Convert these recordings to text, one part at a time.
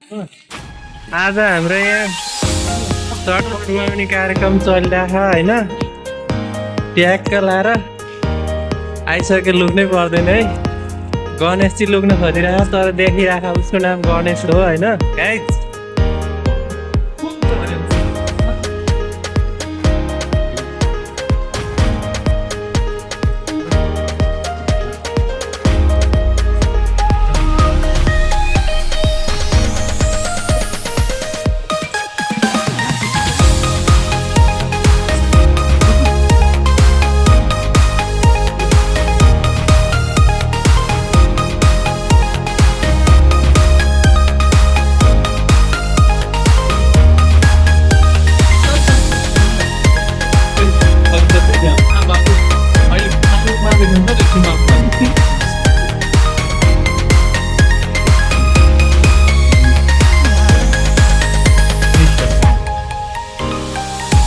आज हाम्रो यहाँ चटपट लगाउने कार्यक्रम चलिरहेछ होइन। ट्याक्क लाएर आइसक्यो, लुक्नै पर्दैन है। गणेश चाहिँ लुक्न खोजिरहेको तर देखिरहेको उसको नाम गणेश हो होइन गाइज।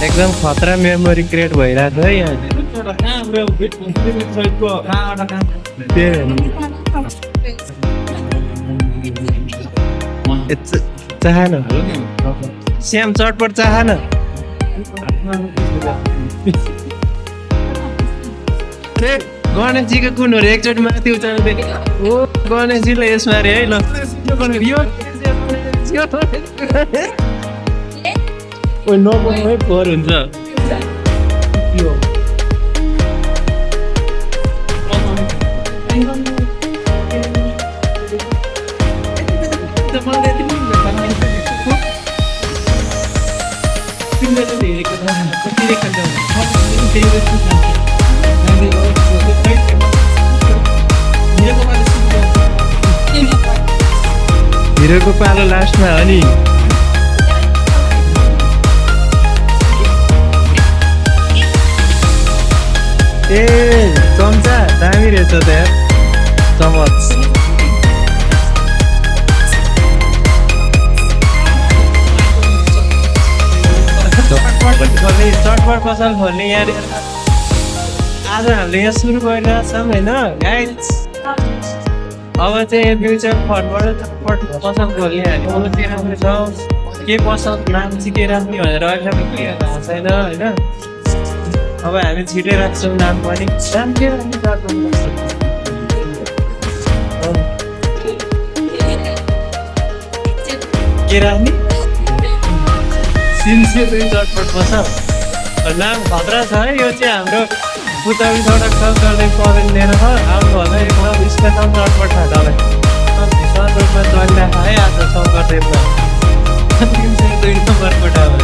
एकदम खतरा मेमोरी क्रिएट भइरहेको छ है यहाँ। चाहन श्याम चटपट चाहन। गणेशजीको कुन हो रे? एकचोटि माथि उचाल्दै ओ गणेशजीले यसमा रे है। ल ओ नबनाउनै फोहोर हुन्छ। हिरोको पालो लास्टमा हो नि। ए चम्चा दामी रहेछ त यार, चमच। चटपट पसल खोल्ने यार। आज हामीले यहाँ सुरु गरिरहेछौँ होइन गाइज। अब चाहिँ फ्युचर फन्डबाट चटपट पसल खोल्ने हामी अब चाहिँ राख्नेछौँ। के पसल नाम चाहिँ के राख्ने भनेर अहिलेसम्म क्लियर भएको छैन होइन। अब हामी छिटै राख्छौँ नाम पनि। नाम के राख्ने के राख्ने? सिन्सियर चटपट पसल नाम खतरा छ है। यो चाहिँ हाम्रो पुतली सडक गर्ने परेन लिएर छ। आउनुभन्दा एकदम स्पेसल चटपट छ तपाईँ। भीषण रूपमा चलिरहेको है आज शङ्करदेवमा। 302 नम्बर कोठा हो।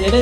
धेरै धेरै